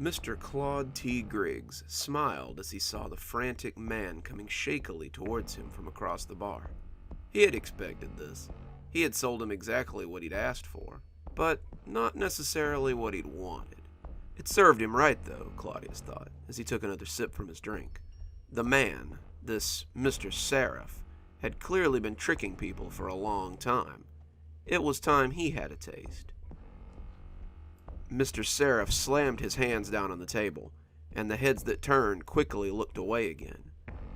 Mr. Claude T. Griggs smiled as he saw the frantic man coming shakily towards him from across the bar. He had expected this. He had sold him exactly what he'd asked for, but not necessarily what he'd wanted. It served him right, though, Claudius thought, as he took another sip from his drink. The man, this Mr. Seraph, had clearly been tricking people for a long time. It was time he had a taste. Mr. Seraph slammed his hands down on the table, and the heads that turned quickly looked away again.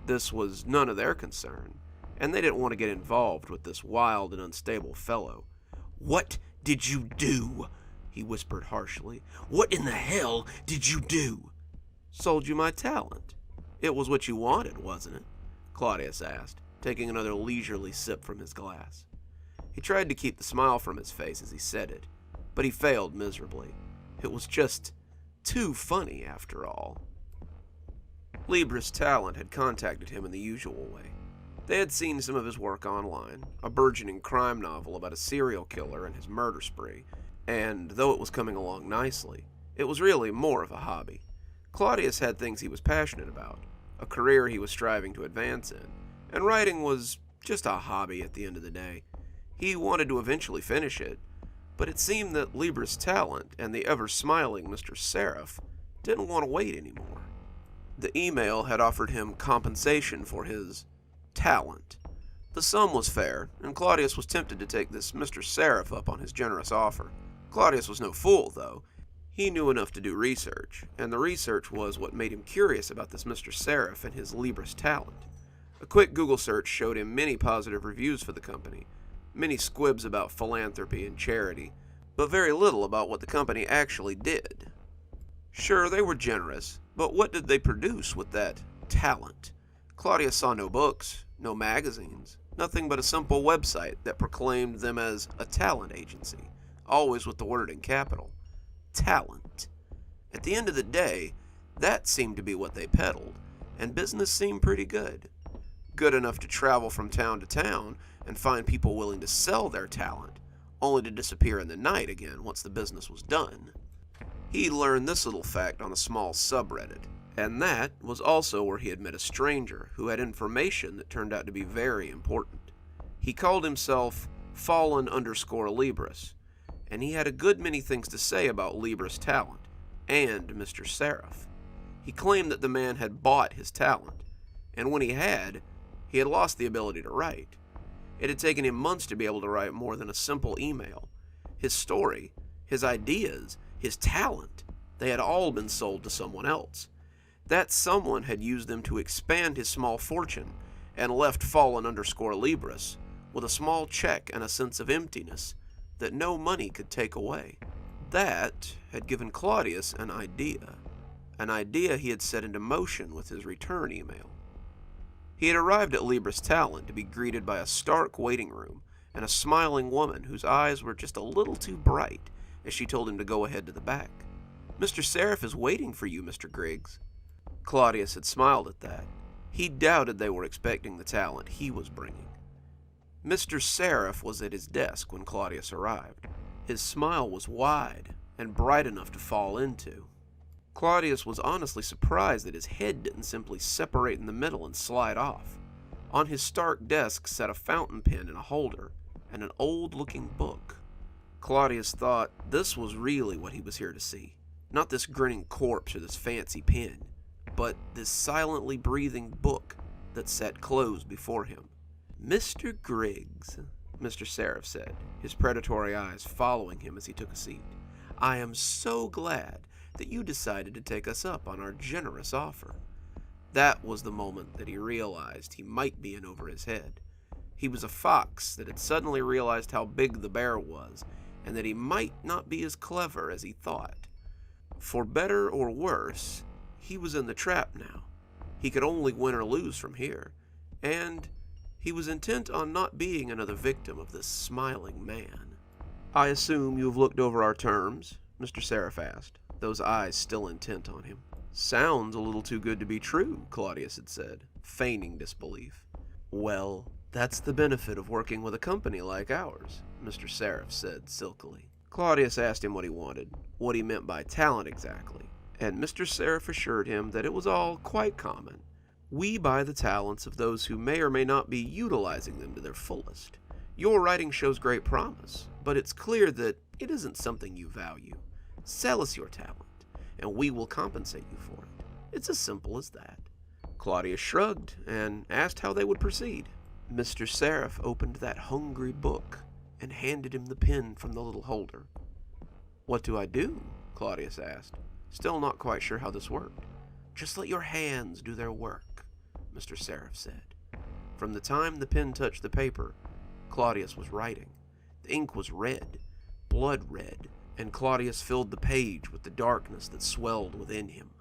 This was none of their concern, and they didn't want to get involved with this wild and unstable fellow. "What did you do?" he whispered harshly. "What in the hell did you do?" "Sold you my talent. It was what you wanted, wasn't it?" Claudius asked, taking another leisurely sip from his glass. He tried to keep the smile from his face as he said it, but he failed miserably. It was just too funny, after all. Libris Talent had contacted him in the usual way. They had seen some of his work online, a burgeoning crime novel about a serial killer and his murder spree, and though it was coming along nicely, it was really more of a hobby. Claudius had things he was passionate about, a career he was striving to advance in, and writing was just a hobby at the end of the day. He wanted to eventually finish it, but it seemed that Libris Talent and the ever-smiling Mr. Seraph didn't want to wait anymore. The email had offered him compensation for his talent. The sum was fair, and Claudius was tempted to take this Mr. Seraph up on his generous offer. Claudius was no fool, though. He knew enough to do research, and the research was what made him curious about this Mr. Seraph and his Libris Talent. A quick Google search showed him many positive reviews for the company, many squibs about philanthropy and charity, but very little about what the company actually did. Sure, they were generous, but what did they produce with that talent? Claudius saw no books, no magazines, nothing but a simple website that proclaimed them as a talent agency, always with the word in capital. Talent. At the end of the day, that seemed to be what they peddled, and business seemed pretty good. Good enough to travel from town to town and find people willing to sell their talent, only to disappear in the night again once the business was done. He learned this little fact on a small subreddit, and that was also where he had met a stranger who had information that turned out to be very important. He called himself Fallen_Libris, and he had a good many things to say about Libris Talent and Mr. Seraph. He claimed that the man had bought his talent, and when he had lost the ability to write. It had taken him months to be able to write more than a simple email. His story, his ideas, his talent, they had all been sold to someone else. That someone had used them to expand his small fortune and left Fallen_Libris with a small check and a sense of emptiness that no money could take away. That had given Claudius an idea he had set into motion with his return email. He had arrived at Libris Talent to be greeted by a stark waiting room and a smiling woman whose eyes were just a little too bright as she told him to go ahead to the back. "Mr. Seraph is waiting for you, Mr. Griggs." Claudius had smiled at that. He doubted they were expecting the talent he was bringing. Mr. Seraph was at his desk when Claudius arrived. His smile was wide and bright enough to fall into. Claudius was honestly surprised that his head didn't simply separate in the middle and slide off. On his stark desk sat a fountain pen in a holder and an old-looking book. Claudius thought this was really what he was here to see. Not this grinning corpse or this fancy pen, but this silently breathing book that sat closed before him. "Mr. Griggs," Mr. Seraph said, his predatory eyes following him as he took a seat, "I am so glad that you decided to take us up on our generous offer." That was the moment that he realized he might be in over his head. He was a fox that had suddenly realized how big the bear was, and that he might not be as clever as he thought. For better or worse, he was in the trap now. He could only win or lose from here, and he was intent on not being another victim of this smiling man. "I assume you have looked over our terms?" Mr. Seraph asked, those eyes still intent on him. "Sounds a little too good to be true," Claudius had said, feigning disbelief. "Well, that's the benefit of working with a company like ours," Mr. Seraph said silkily. Claudius asked him what he wanted, what he meant by talent exactly, And Mr. Seraph assured him that it was all quite common. We buy the talents of those who may or may not be utilizing them to their fullest. Your writing shows great promise, but it's clear that it isn't something you value. Sell us your talent, and we will compensate you for it. It's as simple as that. Claudius shrugged and asked how they would proceed. Mr. Seraph opened that hungry book and handed him the pen from the little holder. "What do I do?" Claudius asked, still not quite sure how this worked. "Just let your hands do their work," Mr. Seraph said. From the time the pen touched the paper, Claudius was writing. The ink was red, blood red, and Claudius filled the page with the darkness that swelled within him.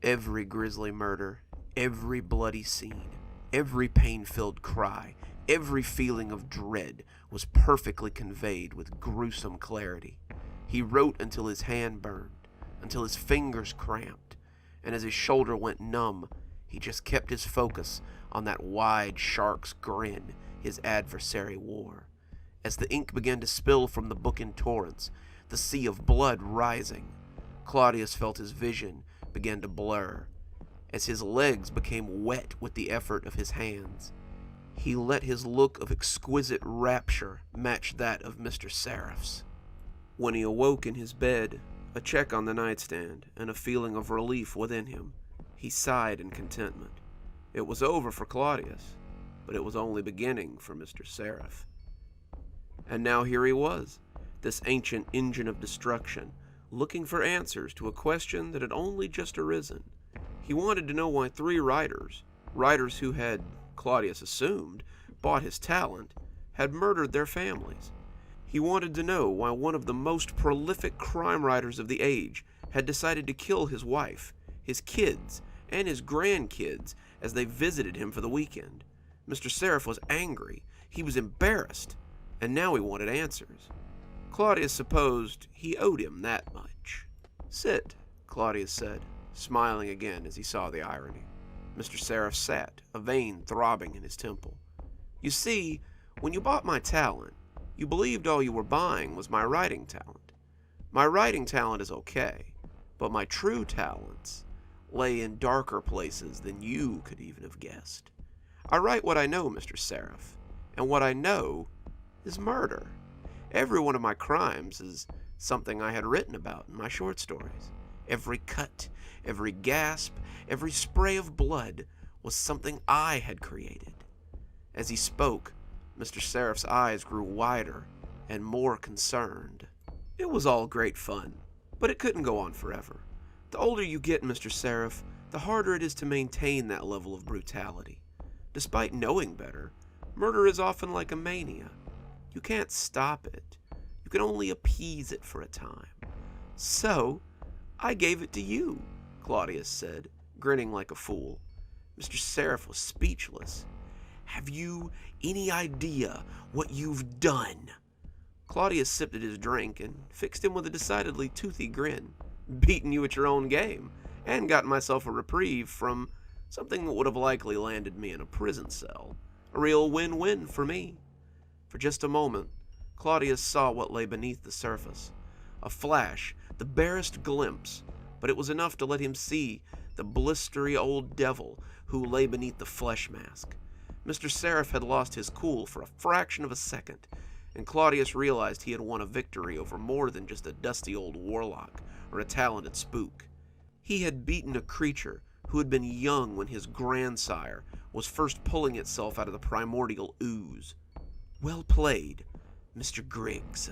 Every grisly murder, every bloody scene, every pain-filled cry, every feeling of dread was perfectly conveyed with gruesome clarity. He wrote until his hand burned, until his fingers cramped, and as his shoulder went numb, he just kept his focus on that wide shark's grin his adversary wore. As the ink began to spill from the book in torrents, the sea of blood rising, Claudius felt his vision begin to blur. As his legs became wet with the effort of his hands, he let his look of exquisite rapture match that of Mr. Seraph's. When he awoke in his bed, a check on the nightstand, and a feeling of relief within him, he sighed in contentment. It was over for Claudius, but it was only beginning for Mr. Seraph. And now here he was, this ancient engine of destruction, looking for answers to a question that had only just arisen. He wanted to know why 3 writers who had, Claudius assumed, bought his talent, had murdered their families. He wanted to know why one of the most prolific crime writers of the age had decided to kill his wife, his kids, and his grandkids as they visited him for the weekend. Mr. Seraph was angry, he was embarrassed, and now he wanted answers. Claudius supposed he owed him that much. "Sit," Claudius said, smiling again as he saw the irony. Mr. Seraph sat, a vein throbbing in his temple. "You see, when you bought my talent, you believed all you were buying was my writing talent. My writing talent is okay, but my true talents lay in darker places than you could even have guessed. I write what I know, Mr. Seraph, and what I know is murder. Every one of my crimes is something I had written about in my short stories. Every cut, every gasp, every spray of blood was something I had created." As he spoke, Mr. Seraph's eyes grew wider and more concerned. It was all great fun, but it couldn't go on forever. The older you get, Mr. Seraph, the harder it is to maintain that level of brutality. Despite knowing better, murder is often like a mania. You can't stop it. You can only appease it for a time. "So, I gave it to you," Claudius said, grinning like a fool. Mr. Seraph was speechless. "Have you any idea what you've done?" Claudius sipped at his drink and fixed him with a decidedly toothy grin. "Beaten you at your own game, and gotten myself a reprieve from something that would have likely landed me in a prison cell. A real win-win for me." For just a moment, Claudius saw what lay beneath the surface. A flash, the barest glimpse, but it was enough to let him see the blistery old devil who lay beneath the flesh mask. Mr. Seraph had lost his cool for a fraction of a second, and Claudius realized he had won a victory over more than just a dusty old warlock or a talented spook. He had beaten a creature who had been young when his grandsire was first pulling itself out of the primordial ooze. "Well played, Mr. Griggs,"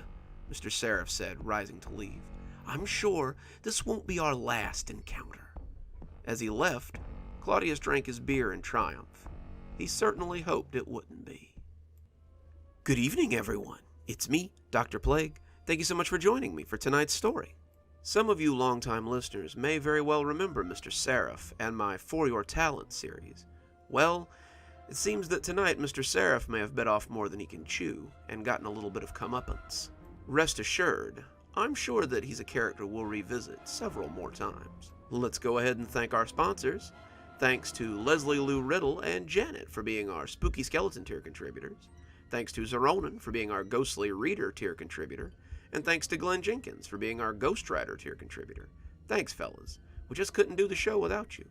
Mr. Seraph said, rising to leave. "I'm sure this won't be our last encounter." As he left, Claudius drank his beer in triumph. He certainly hoped it wouldn't be. Good evening, everyone. It's me, Dr. Plague. Thank you so much for joining me for tonight's story. Some of you longtime listeners may very well remember Mr. Seraph and my For Your Talent series. Well, it seems that tonight Mr. Seraph may have bit off more than he can chew and gotten a little bit of comeuppance. Rest assured, I'm sure that he's a character we'll revisit several more times. Let's go ahead and thank our sponsors. Thanks to Leslie Lou Riddle and Janet for being our Spooky Skeleton tier contributors. Thanks to Xaronana for being our Ghostly Reader tier contributor. And thanks to Glen Jenkins for being our Ghost Rider tier contributor. Thanks, fellas. We just couldn't do the show without you.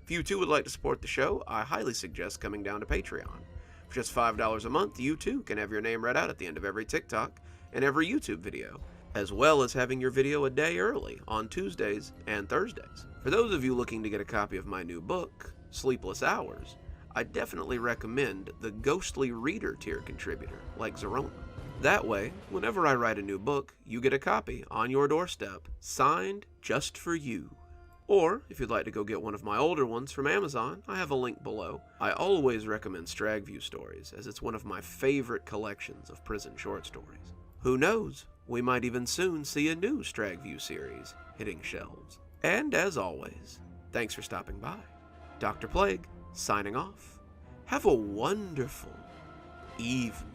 If you too would like to support the show, I highly suggest coming down to Patreon. For just $5 a month, you too can have your name read out at the end of every TikTok and every YouTube video, as well as having your video a day early on Tuesdays and Thursdays. For those of you looking to get a copy of my new book, Sleepless Hours, I definitely recommend the ghostly reader tier contributor like Xaronana. That way, whenever I write a new book, you get a copy on your doorstep, signed just for you. Or, if you'd like to go get one of my older ones from Amazon, I have a link below. I always recommend Stragview Stories, as it's one of my favorite collections of prison short stories. Who knows, we might even soon see a new Stragview series hitting shelves. And as always, thanks for stopping by. Dr. Plague, signing off. Have a wonderful evening.